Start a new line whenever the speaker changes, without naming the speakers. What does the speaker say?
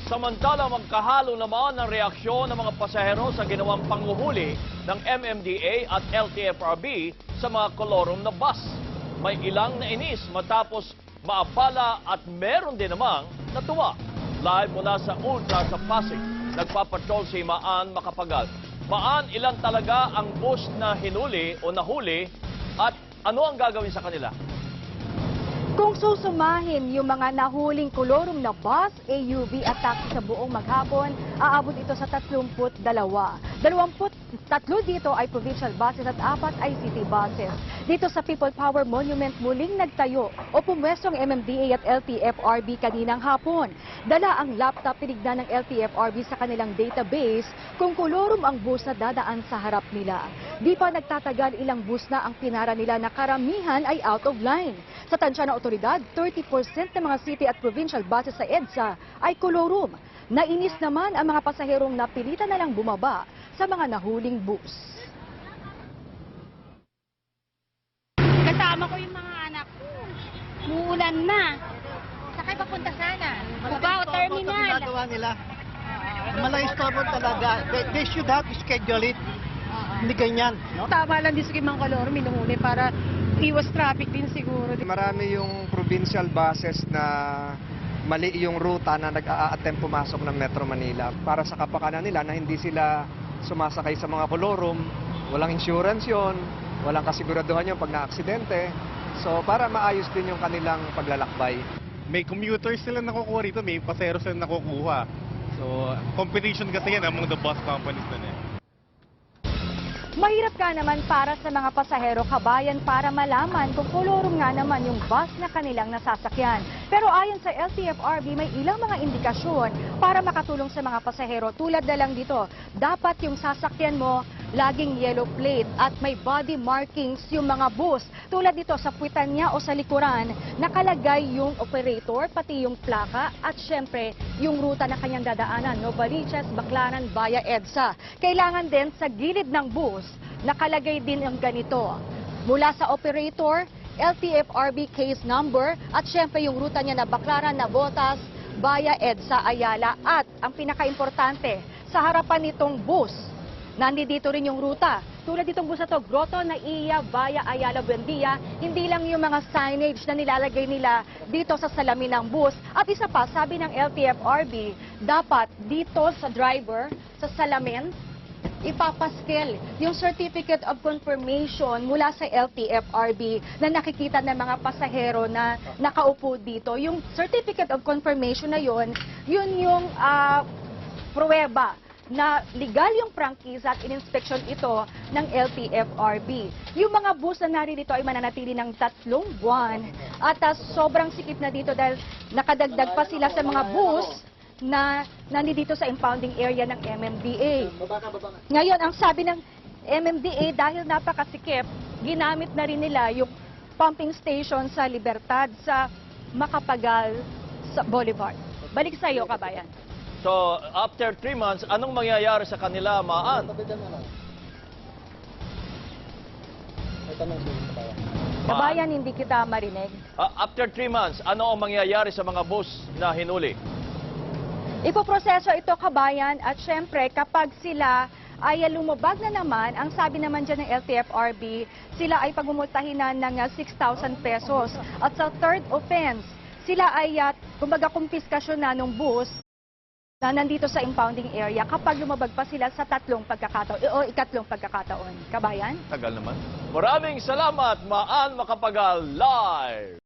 Samantala, magkahalo naman ang reaksyon ng mga pasahero sa ginawang panghuhuli ng MMDA at LTFRB sa mga kolorum na bus. May ilang nainis matapos maabala at meron din namang natuwa. Live mula sa Ultra sa Pasig, nagpapatrol si Maan Macapagal. Maan, ilan talaga ang bus na hinuli o nahuli at ano ang gagawin sa kanila?
Kung susumahin yung mga nahuling kolorum na bus, AUV at taxi sa buong maghapon, aabot ito sa 32. 23 dito ay provincial buses at 4 ay city buses. Dito sa People Power Monument muling nagtayo o pumwesto ang MMDA at LTFRB kaninang hapon. Dala ang laptop, tinignan ng LTFRB sa kanilang database kung kolorum ang bus na dadaan sa harap nila. Di pa nagtatagal, ilang bus na ang pinara nila na karamihan ay out of line. Sa tansya ng otoridad, 30% ng mga city at provincial buses sa EDSA ay kolorum. Nainis naman ang mga pasaherong napilitan na lang bumaba sa mga nahuling bus.
Kasama ko yung mga anak ko. Muulan na. Sakay papunta sana. Cubao Terminal.
Ginagawa nila. Malaistorbo talaga. They should have to schedule it. Hindi ganyan. No?
Tama lang din sa Kimang Calor, minuhuli para iwas traffic din siguro.
Marami yung provincial buses na mali yung ruta na nag-a-attempt pumasok ng Metro Manila para sa kapakanan nila na hindi sila sumasakay sa mga kolorum, walang insurance yon, walang kasiguraduhan yung pag na-aksidente. So para maayos din yung kanilang paglalakbay.
May commuters sila nakukuha rito, may pasero sila nakukuha. So competition kasi yan among the bus companies na yan.
Mahirap ka naman para sa mga pasahero, kabayan, para malaman kung kolorum nga naman yung bus na kanilang nasasakyan. Pero ayon sa LTFRB, may ilang mga indikasyon para makatulong sa mga pasahero. Tulad na lang dito, dapat yung sasakyan mo laging yellow plate at may body markings yung mga bus. Tulad dito sa puwitan niya o sa likuran, nakalagay yung operator, pati yung plaka at syempre yung ruta na kanyang dadaanan. Novaliches, Baclaran, via EDSA. Kailangan din sa gilid ng bus, nakalagay din ang ganito. Mula sa operator, LTFRB case number at syempre yung ruta niya na Baclaran, Navotas, via EDSA, Ayala at ang pinakaimportante, sa harapan nitong bus, nandito rin yung ruta. Tulad ditong bus na to, Grotto Naiya via Ayala Buendia, hindi lang yung mga signage na nilalagay nila dito sa salamin ng bus. At isa pa, sabi ng LTFRB, dapat dito sa driver, sa salamin, ipapaskel yung certificate of confirmation mula sa LTFRB na nakikita ng mga pasahero na nakaupo dito. Yung certificate of confirmation na yun yung pruweba na legal yung prangkisa at in-inspection ito ng LTFRB. Yung mga bus na naririto ay mananatili ng 3 buwan at sobrang sikip na dito dahil nakadagdag pa sila sa mga bus na nandito sa impounding area ng MMDA. Ngayon, ang sabi ng MMDA, dahil napakasikip, ginamit na rin nila yung pumping station sa Libertad, sa Macapagal, sa Boulevard. Balik sa iyo, kabayan.
So, after 3 months, anong mangyayari sa kanila, Maan?
Kabayan, hindi kita marinig.
After 3 months, ano ang mangyayari sa mga bus na hinuli?
Ipoproseso ito, kabayan, at syempre kapag sila ay lumabag na naman, ang sabi naman dyan ng LTFRB, sila ay pagmumultahinan ng 6,000 pesos. At sa third offense, sila ay kumbaga kumpiskasyon na ng bus na nandito sa impounding area kapag lumabag pa sila sa 3 pagkakataon o 2 pagkakataon. Kabayan?
Tagal naman. Maraming salamat, Maan Macapagal, live!